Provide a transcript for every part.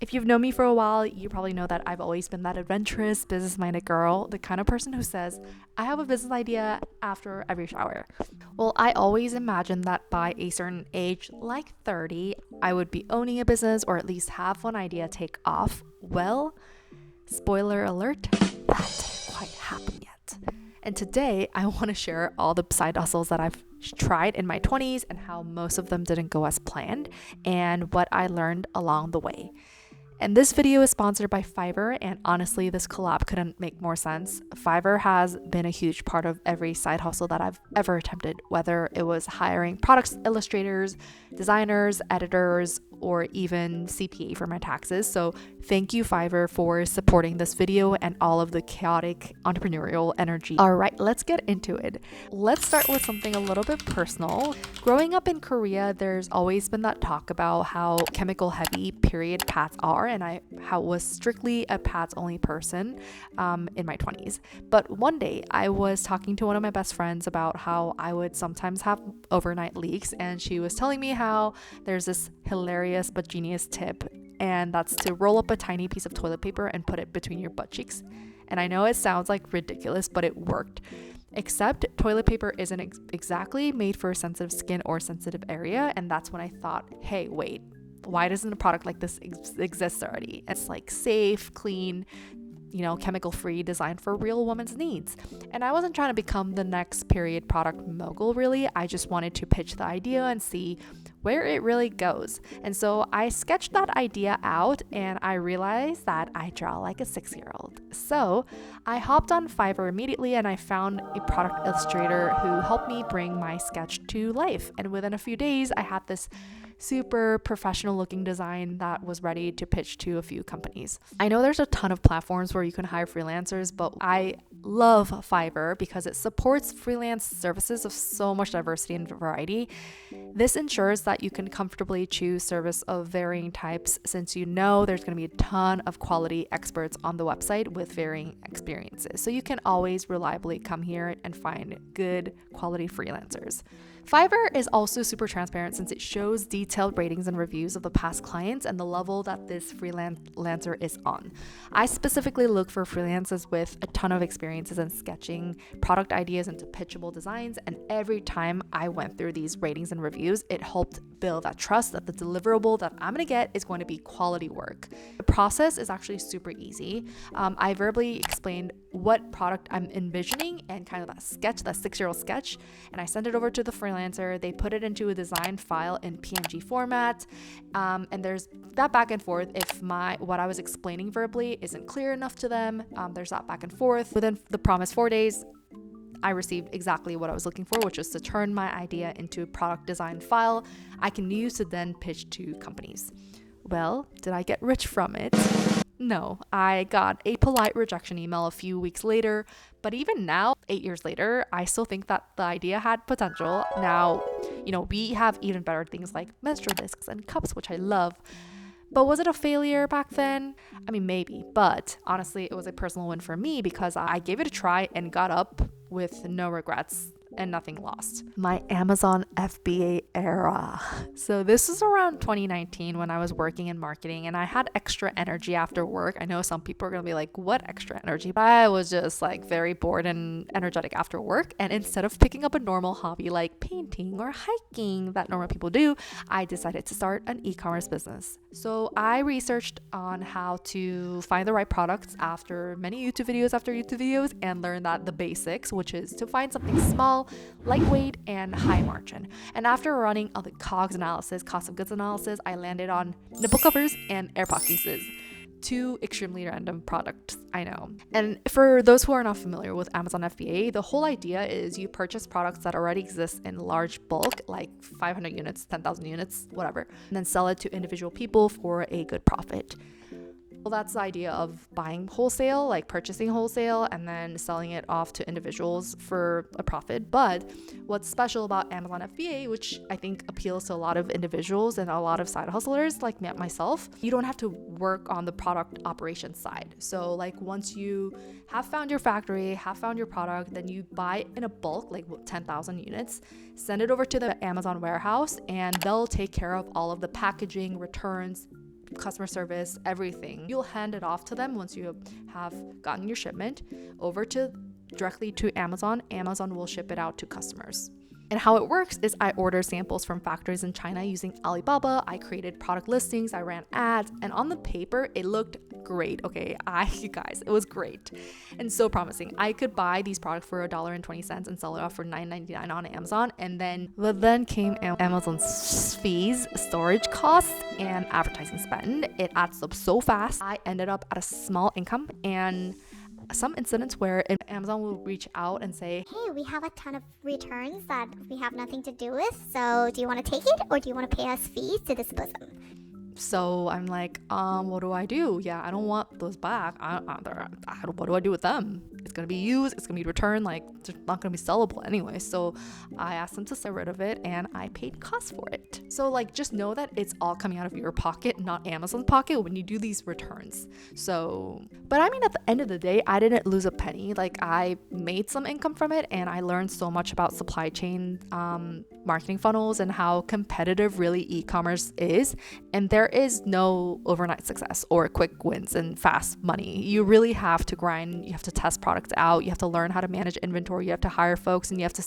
If you've known me for a while, you probably know that I've always been that adventurous, business-minded girl, the kind of person who says, I have a business idea after every shower. Well, I always imagined that by a certain age, like 30, I would be owning a business or at least have one idea take off. Well, spoiler alert, that didn't quite happen yet. And today, I want to share all the side hustles that I've tried in my 20s and how most of them didn't go as planned and what I learned along the way. And this video is sponsored by Fiverr, and honestly, this collab couldn't make more sense. Fiverr has been a huge part of every side hustle that I've ever attempted, whether it was hiring product illustrators, designers, editors, or even CPA for my taxes. So thank you, Fiverr, for supporting this video and all of the chaotic entrepreneurial energy. All right, let's get into it. Let's start with something a little bit personal. Growing up in Korea, there's always been that talk about how chemical heavy period pads are, and I was strictly a pads only person in my 20s. But one day I was talking to one of my best friends about how I would sometimes have overnight leaks, and she was telling me how there's this hilarious but genius tip, and that's to roll up a tiny piece of toilet paper and put it between your butt cheeks. And I know it sounds like ridiculous, but it worked. Except toilet paper isn't exactly made for sensitive skin or sensitive area, and that's when I thought, hey, wait, why doesn't a product like this exist already? It's like safe, clean, chemical free, designed for real women's needs. And I wasn't trying to become the next period product mogul, really. I just wanted to pitch the idea and see where it really goes. And so I sketched that idea out, and I realized that I draw like a 6-year-old. So I hopped on Fiverr immediately, and I found a product illustrator who helped me bring my sketch to life. And within a few days, I had this super professional looking design that was ready to pitch to a few companies. I know there's a ton of platforms where you can hire freelancers, but I love Fiverr because it supports freelance services of so much diversity and variety. This ensures that you can comfortably choose service of varying types, since you know there's going to be a ton of quality experts on the website with varying experiences. So you can always reliably come here and find good quality freelancers. Fiverr is also super transparent since it shows detailed ratings and reviews of the past clients and the level that this freelancer is on. I specifically look for freelancers with a ton of experiences in sketching product ideas into pitchable designs, and every time I went through these ratings and reviews, it helped build that trust that the deliverable that I'm going to get is going to be quality work. The process is actually super easy. I verbally explained what product I'm envisioning and kind of that sketch, that 6-year-old sketch, and I sent it over to the freelancer. They put it into a design file in PNG format, and there's that back and forth. If what I was explaining verbally isn't clear enough to them, there's that back and forth. Within the promised 4 days, I received exactly what I was looking for, which was to turn my idea into a product design file I can use to then pitch to companies. Well, did I get rich from it? No, I got a polite rejection email a few weeks later, but even now, 8 years later, I still think that the idea had potential. Now, we have even better things like menstrual discs and cups, which I love. But was it a failure back then? I mean, maybe, but honestly, it was a personal win for me because I gave it a try and got up with no regrets and nothing lost. My Amazon FBA era. So this was around 2019 when I was working in marketing and I had extra energy after work. I know some people are going to be like, what extra energy? But I was just like very bored and energetic after work. And instead of picking up a normal hobby like painting or hiking that normal people do, I decided to start an e-commerce business. So I researched on how to find the right products after many YouTube videos and learned that the basics, which is to find something small, lightweight, and high margin. And after running the COGS analysis, cost of goods analysis, I landed on nipple covers and AirPod cases. 2 extremely random products, I know. And for those who are not familiar with Amazon FBA, the whole idea is you purchase products that already exist in large bulk, like 500 units, 10,000 units, whatever, and then sell it to individual people for a good profit. Well, that's the idea of buying wholesale, like purchasing wholesale and then selling it off to individuals for a profit. But what's special about Amazon FBA, which I think appeals to a lot of individuals and a lot of side hustlers like myself, you don't have to work on the product operations side. So like once you have found your factory, have found your product, then you buy in a bulk, like 10,000 units, send it over to the Amazon warehouse, and they'll take care of all of the packaging, returns, customer service, everything. You'll hand it off to them once you have gotten your shipment over to directly to Amazon. Amazon will ship it out to customers. And how it works is I order samples from factories in China using Alibaba. I created product listings, I ran ads, and on the paper, it looked great. Okay, you guys, it was great and so promising. I could buy these products for $1.20 and sell it off for $9.99 on Amazon. And then came Amazon's fees, storage costs, and advertising spend. It adds up so fast. I ended up at a small income, and some incidents where Amazon will reach out and say, hey, we have a ton of returns that we have nothing to do with, so do you want to take it or do you want to pay us fees to dispose them? So I'm like, what do I do? Yeah, I don't want those back. What do I do with them? It's going to be used. It's going to be returned. Like, they're not going to be sellable anyway. So I asked them to get rid of it, and I paid costs for it. So like, just know that it's all coming out of your pocket, not Amazon's pocket when you do these returns. So, but I mean, at the end of the day, I didn't lose a penny. Like, I made some income from it, and I learned so much about supply chain, marketing funnels, and how competitive really e-commerce is. And there is no overnight success or quick wins and fast money. You really have to grind. You have to test products out. You have to learn how to manage inventory. You have to hire folks, and you have to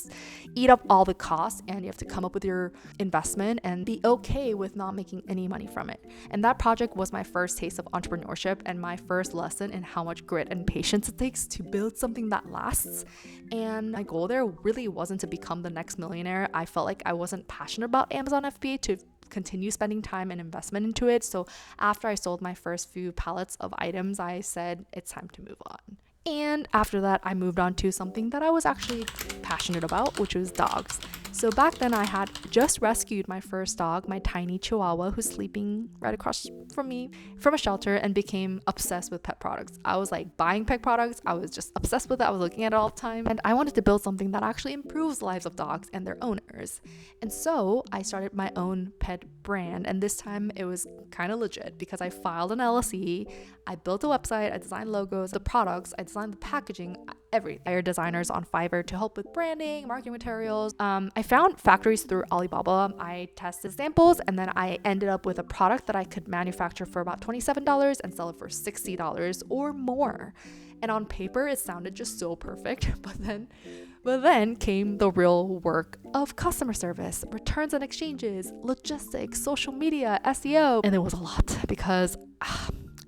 eat up all the costs, and you have to come up with your investment and be okay with not making any money from it. And that project was my first taste of entrepreneurship and my first lesson in how much grit and patience it takes to build something that lasts. And my goal there really wasn't to become the next millionaire. I felt like I wasn't passionate about Amazon FBA to continue spending time and investment into it. So after I sold my first few pallets of items, I said it's time to move on. And after that, I moved on to something that I was actually passionate about, which was dogs. So back then I had just rescued my first dog, my tiny Chihuahua, who's sleeping right across from me from a shelter, and became obsessed with pet products. I was like buying pet products. I was just obsessed with it. I was looking at it all the time. And I wanted to build something that actually improves the lives of dogs and their owners. And so I started my own pet brand. And this time it was kind of legit because I filed an LLC. I built a website. I designed logos, the products. I designed the packaging, everything. I hired designers on Fiverr to help with branding, marketing materials. I found factories through Alibaba. I tested samples, and then I ended up with a product that I could manufacture for about $27 and sell it for $60 or more. And on paper, it sounded just so perfect. But then came the real work of customer service, returns and exchanges, logistics, social media, SEO. And it was a lot because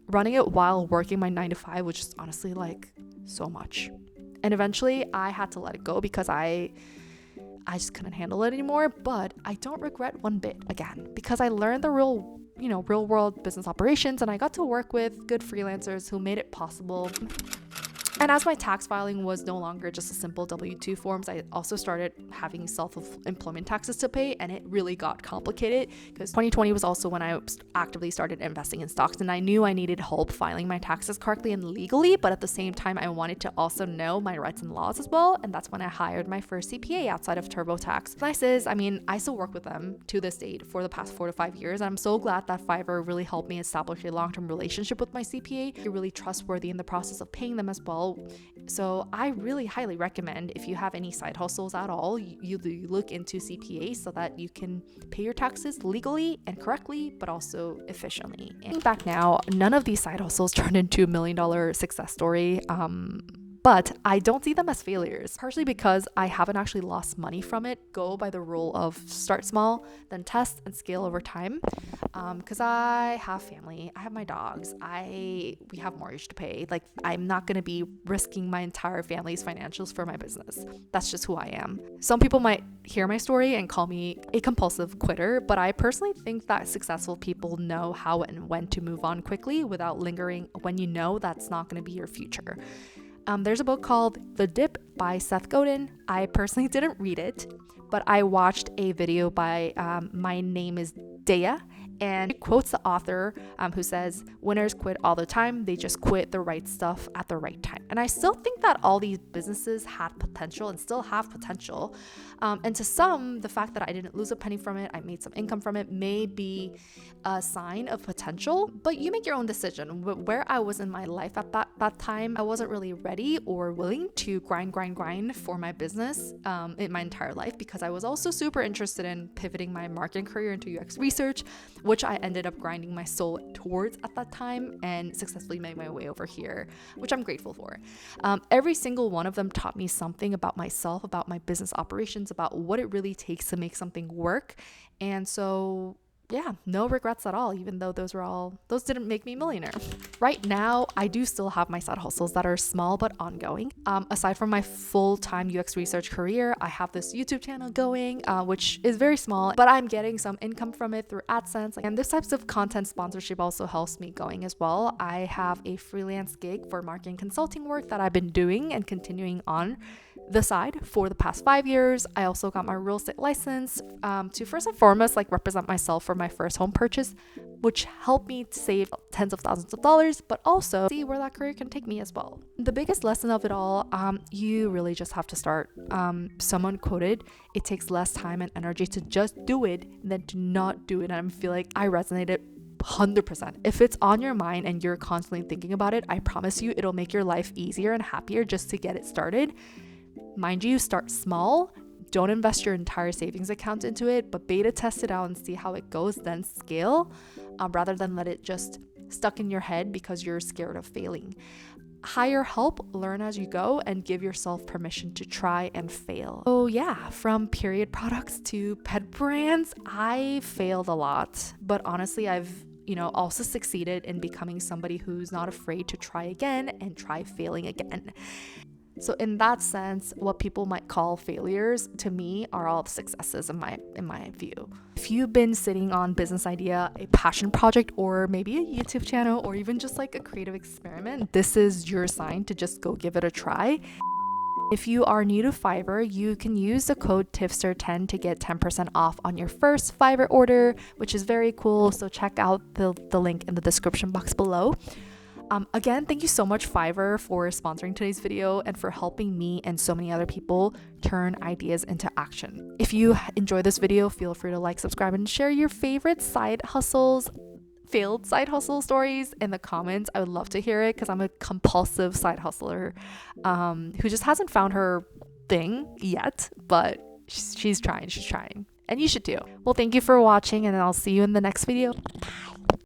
running it while working my 9-to-5 was just honestly like so much. And eventually I had to let it go because I just couldn't handle it anymore. But I don't regret one bit, again, because I learned the real world business operations, and I got to work with good freelancers who made it possible. And as my tax filing was no longer just a simple W-2 forms, I also started having self-employment taxes to pay, and it really got complicated because 2020 was also when I actively started investing in stocks, and I knew I needed help filing my taxes correctly and legally, but at the same time, I wanted to also know my rights and laws as well, and that's when I hired my first CPA outside of TurboTax. Nice is, I still work with them to this date for the past 4 to 5 years, and I'm so glad that Fiverr really helped me establish a long-term relationship with my CPA. You're really trustworthy in the process of paying them as well. So I really highly recommend, if you have any side hustles at all, you look into CPA so that you can pay your taxes legally and correctly, but also efficiently. And back now, none of these side hustles turned into $1 million success story. But I don't see them as failures, partially because I haven't actually lost money from it. Go by the rule of start small, then test and scale over time. Because I have family, I have my dogs, we have mortgage to pay. Like, I'm not going to be risking my entire family's financials for my business. That's just who I am. Some people might hear my story and call me a compulsive quitter, but I personally think that successful people know how and when to move on quickly without lingering when you know that's not going to be your future. There's a book called The Dip by Seth Godin. I personally didn't read it, but I watched a video by My Name is Dea, and it quotes the author who says, winners quit all the time, they just quit the right stuff at the right time. And I still think that all these businesses had potential and still have potential. And to some, the fact that I didn't lose a penny from it, I made some income from it, may be a sign of potential, but you make your own decision. Where I was in my life at that time, I wasn't really ready or willing to grind for my business in my entire life, because I was also super interested in pivoting my marketing career into UX research, which I ended up grinding my soul towards at that time and successfully made my way over here, which I'm grateful for. Every single one of them taught me something about myself, about my business operations, about what it really takes to make something work. And so yeah, no regrets at all, even though those didn't make me a millionaire. Right now, I do still have my side hustles that are small but ongoing. Aside from my full-time UX research career, I have this YouTube channel going, which is very small, but I'm getting some income from it through AdSense. And this types of content sponsorship also helps me going as well. I have a freelance gig for marketing consulting work that I've been doing and continuing on the side for the past 5 years. I also got my real estate license to first and foremost represent myself for my first home purchase, which helped me save tens of thousands of dollars, but also see where that career can take me as well. The biggest lesson of it all, you really just have to start. Someone quoted, "It takes less time and energy to just do it than to not do it." And I feel like I resonated 100%. If it's on your mind and you're constantly thinking about it, I promise you it'll make your life easier and happier just to get it started. Mind you, start small. Don't invest your entire savings account into it, but beta test it out and see how it goes, then scale, rather than let it just stuck in your head because you're scared of failing. Hire help, learn as you go, and give yourself permission to try and fail. Oh yeah, from period products to pet brands, I failed a lot, but honestly, I've also succeeded in becoming somebody who's not afraid to try again and try failing again. So in that sense, what people might call failures to me are all successes in my view. If you've been sitting on business idea, a passion project, or maybe a YouTube channel, or even just a creative experiment, this is your sign to just go give it a try. If you are new to Fiverr, you can use the code TIFSTER10 to get 10% off on your first Fiverr order, which is very cool. So check out the link in the description box below. Again, thank you so much, Fiverr, for sponsoring today's video and for helping me and so many other people turn ideas into action. If you enjoy this video, feel free to subscribe, and share your favorite failed side hustle stories in the comments. I would love to hear it because I'm a compulsive side hustler who just hasn't found her thing yet, but she's trying. And you should too. Well, thank you for watching, and I'll see you in the next video. Bye.